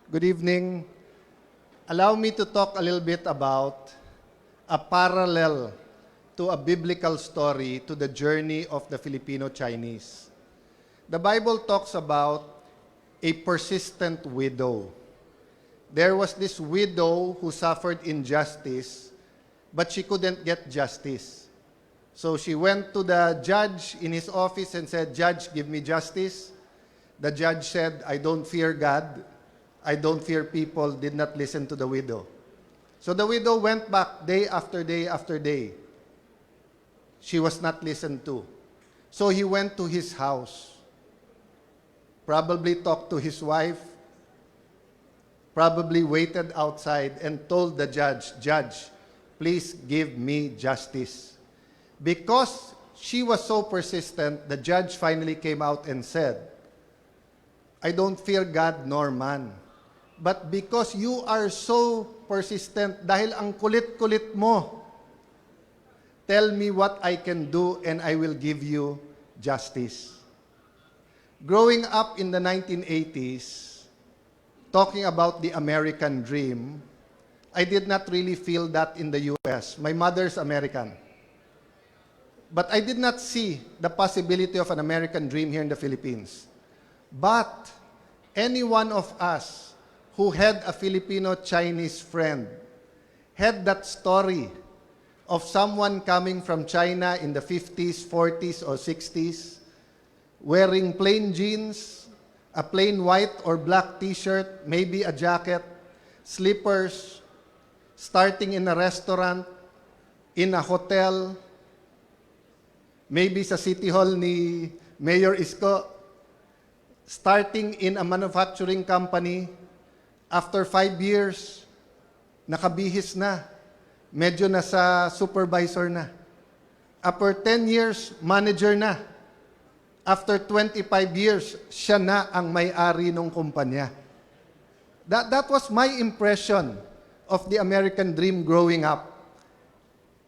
Good evening. Allow me to talk a little bit about a parallel to a biblical story to the journey of the Filipino-Chinese. The Bible talks about a persistent widow. There was this widow who suffered injustice, but she couldn't get justice. So she went to the judge in his office and said, "Judge, give me justice." The judge said, "I don't fear God. I don't fear people," did not listen to the widow. So the widow went back day after day after day. She was not listened to. So he went to his house, probably talked to his wife, probably waited outside and told the judge, "Judge, please give me justice." Because she was so persistent, the judge finally came out and said, "I don't fear God nor man. But because you are so persistent, dahil ang kulit-kulit mo, tell me what I can do and I will give you justice." Growing up in the 1980s, talking about the American dream, I did not really feel that in the US. My mother's American. But I did not see the possibility of an American dream here in the Philippines. But any one of us who had a Filipino-Chinese friend had that story of someone coming from China in the 50s, 40s, or 60s, wearing plain jeans, a plain white or black t-shirt, maybe a jacket, slippers, starting in a restaurant, in a hotel, maybe sa City Hall ni Mayor Isko, starting in a manufacturing company. After 5 years, nakabihis na. Medyo nasa supervisor na. After 10 years, manager na. After 25 years, siya na ang may-ari ng kumpanya. That was my impression of the American dream growing up,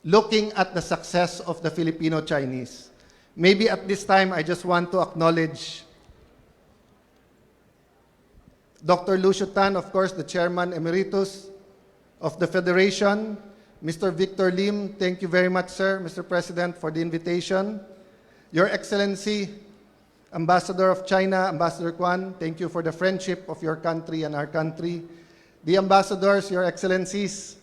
looking at the success of the Filipino-Chinese. Maybe at this time, I just want to acknowledge Dr. Lucio Tan, of course, the Chairman Emeritus of the Federation. Mr. Victor Lim, thank you very much, sir, Mr. President, for the invitation. Your Excellency, Ambassador of China, Ambassador Kwan, thank you for the friendship of your country and our country. The ambassadors, Your Excellencies,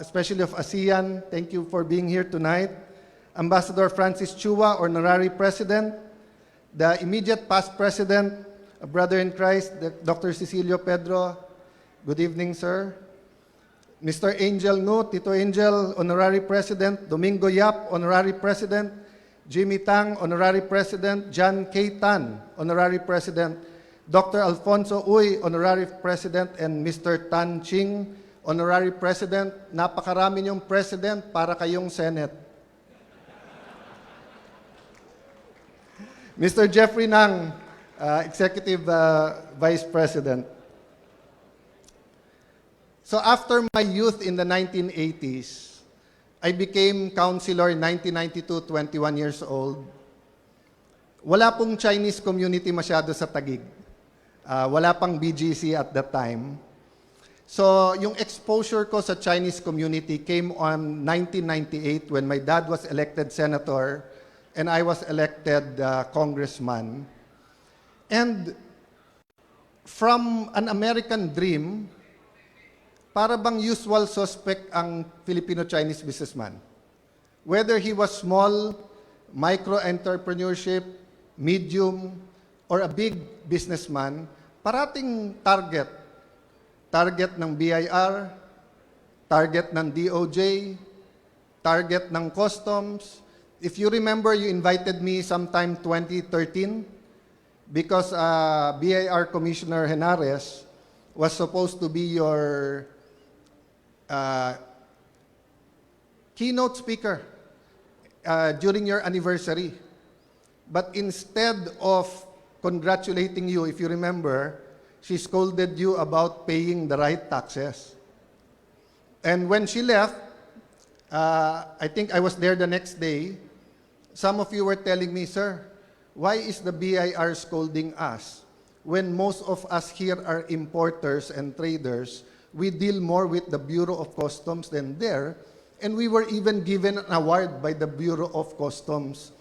especially of ASEAN, thank you for being here tonight. Ambassador Francis Chua, Honorary President, the immediate past President, a brother in Christ, Dr. Cecilio Pedro, good evening, sir. Mr. Angel Ngo, Tito Angel, Honorary President, Domingo Yap, Honorary President, Jimmy Tang, Honorary President, John K. Tan, Honorary President, Dr. Alfonso Uy, Honorary President, and Mr. Tan Ching, Honorary President. Napakarami niyong President para kayong Senate. Mr. Jeffrey Nang, Executive Vice President. So after my youth in the 1980s, I became counselor in 1992, 21 years old. Wala pong Chinese community masyado sa Taguig. Wala pang BGC at that time. So yung exposure ko sa Chinese community came on 1998 when my dad was elected senator and I was elected congressman. And from an American dream, para bang usual suspect ang Filipino-Chinese businessman. Whether he was small, micro-entrepreneurship, medium, or a big businessman, parating target. Target ng BIR, target ng DOJ, target ng customs. If you remember, you invited me sometime 2013, because BIR Commissioner Henares was supposed to be your keynote speaker during your anniversary. But instead of congratulating you, if you remember, she scolded you about paying the right taxes. And when she left, I think I was there the next day, some of you were telling me, "Sir, why is the BIR scolding us? when most of us here are importers and traders, we deal more with the Bureau of Customs than there, and we were even given an award by the Bureau of Customs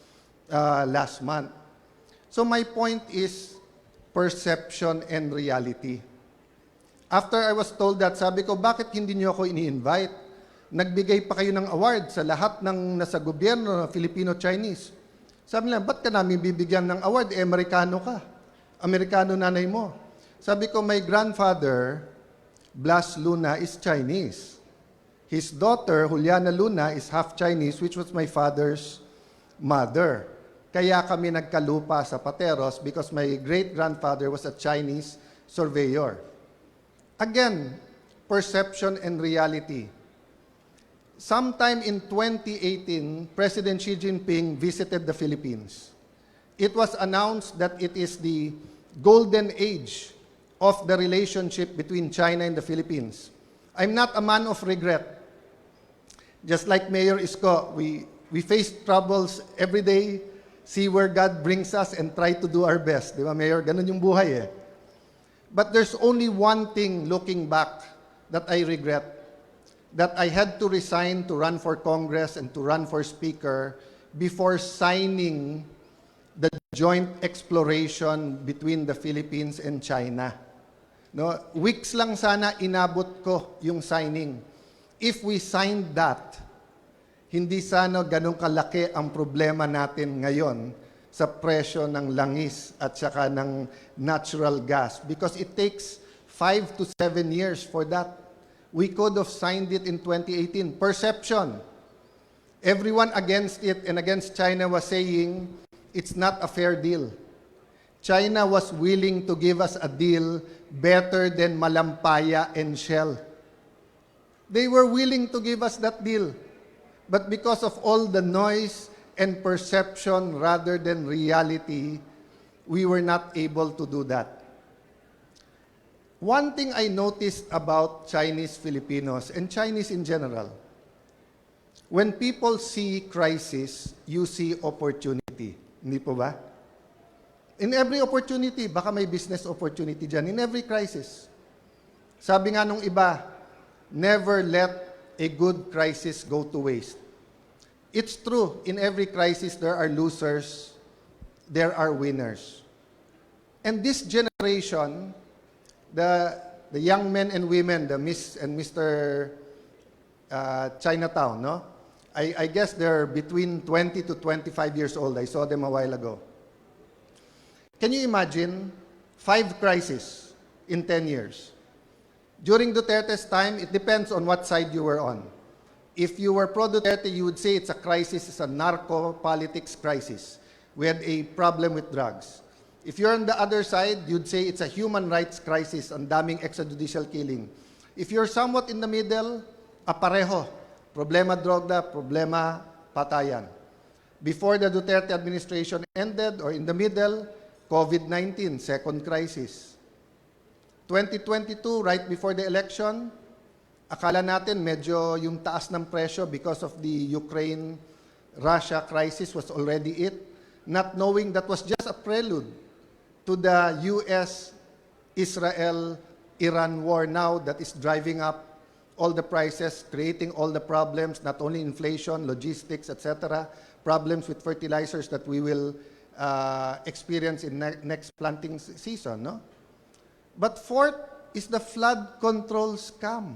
last month. So my point is perception and reality. After I was told that, sabi ko, bakit hindi niyo ako ini-invite? Nagbigay pa kayo ng award sa lahat ng nasa gobyerno, Filipino-Chinese. Sabi nila, ba't ka namin bibigyan ng award? Eh, Amerikano ka. Amerikano nanay mo. Sabi ko, my grandfather, Blas Luna, is Chinese. His daughter, Juliana Luna, is half Chinese, which was my father's mother. Kaya kami nagkalupa sa Pateros because my great-grandfather was a Chinese surveyor. Again, perception and reality. Sometime in 2018, President Xi Jinping visited the Philippines. It was announced that it is the golden age of the relationship between China and the Philippines. I'm not a man of regret. Just like Mayor Isko, we face troubles every day, see where God brings us, and try to do our best. Di ba, Mayor? Ganun yung buhay eh. But there's only one thing looking back that I regret, that I had to resign to run for Congress and to run for Speaker before signing the joint exploration between the Philippines and China. No, weeks lang sana inabot ko yung signing. If we signed that, hindi sana ganun kalaki ang problema natin ngayon sa presyo ng langis at saka ng natural gas, because it takes 5 to 7 years for that. We could have signed it in 2018. Perception. Everyone against it and against China was saying it's not a fair deal. China was willing to give us a deal better than Malampaya and Shell. They were willing to give us that deal. But because of all the noise and perception rather than reality, we were not able to do that. One thing I noticed about Chinese Filipinos and Chinese in general, when people see crisis, you see opportunity. Hindi po ba? In every opportunity, baka may business opportunity dyan. In every crisis. Sabi nga nung iba, never let a good crisis go to waste. It's true, in every crisis there are losers, there are winners. And this generation, the young men and women, the Miss and Mr. Chinatown, no? I guess they're between 20 to 25 years old. I saw them a while ago. Can you imagine 5 crises in 10 years? During Duterte's time, it depends on what side you were on. If you were pro-Duterte, you would say it's a crisis, it's a narco-politics crisis. We had a problem with drugs. If you're on the other side, you'd say it's a human rights crisis, ang daming extrajudicial killing. If you're somewhat in the middle, apareho. Problema droga, problema patayan. Before the Duterte administration ended, or in the middle, COVID-19, second crisis. 2022, right before the election, akala natin medyo yung taas ng presyo because of the Ukraine-Russia crisis was already it, not knowing that was just a prelude to the US-Israel-Iran war now that is driving up all the prices, creating all the problems, not only inflation, logistics, etc., problems with fertilizers that we will experience in next planting season. No? But fourth is the flood control scam.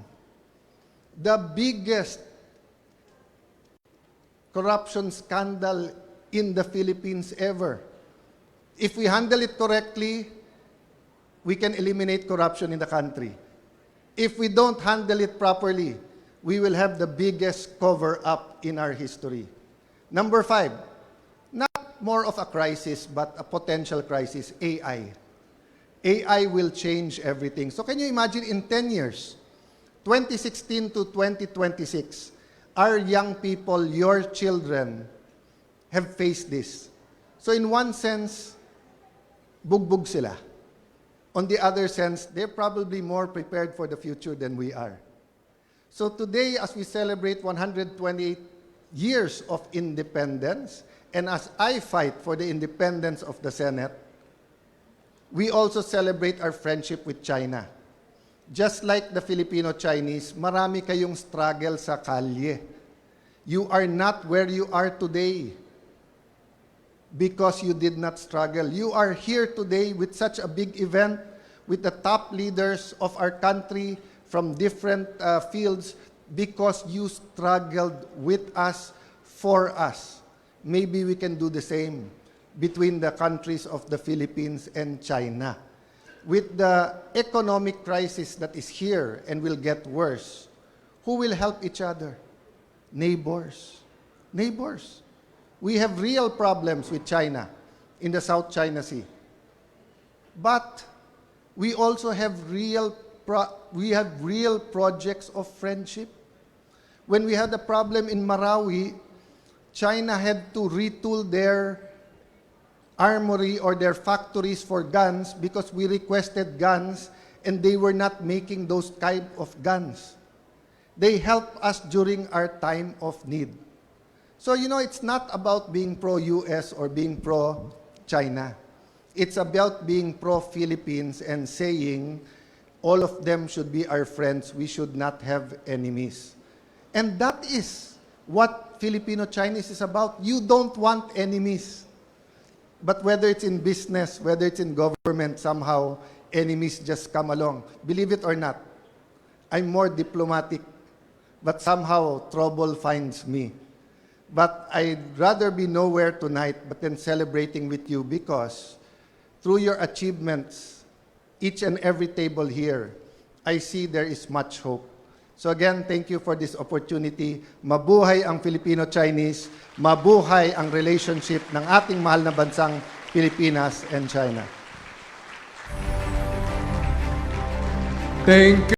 The biggest corruption scandal in the Philippines ever. If we handle it correctly, we can eliminate corruption in the country. If we don't handle it properly, we will have the biggest cover-up in our history. Number 5, not more of a crisis, but a potential crisis, AI. AI will change everything. So can you imagine in 10 years, 2016 to 2026, our young people, your children, have faced this. So in one sense, bugbog sila. On the other sense, they're probably more prepared for the future than we are. So today, as we celebrate 128 years of independence, and as I fight for the independence of the Senate, we also celebrate our friendship with China. Just like the Filipino-Chinese, marami kayong struggle sa kalye. You are not where you are today because you did not struggle. You are here today with such a big event, with the top leaders of our country from different fields, because you struggled with us, for us. Maybe we can do the same between the countries of the Philippines and China. With the economic crisis that is here and will get worse, who will help each other? Neighbors. Neighbors. We have real problems with China in the South China Sea. But we also have real projects of friendship. When we had a problem in Marawi, China had to retool their armory or their factories for guns because we requested guns and they were not making those kind of guns. They helped us during our time of need. So, it's not about being pro-US or being pro-China. It's about being pro-Philippines and saying all of them should be our friends. We should not have enemies. And that is what Filipino-Chinese is about. You don't want enemies. But whether it's in business, whether it's in government, somehow enemies just come along. Believe it or not, I'm more diplomatic, but somehow trouble finds me. But I'd rather be nowhere tonight but then celebrating with you because through your achievements, each and every table here, I see there is much hope. So again, thank you for this opportunity. Mabuhay ang Filipino-Chinese, mabuhay ang relationship ng ating mahal na bansang Pilipinas and China. Thank you.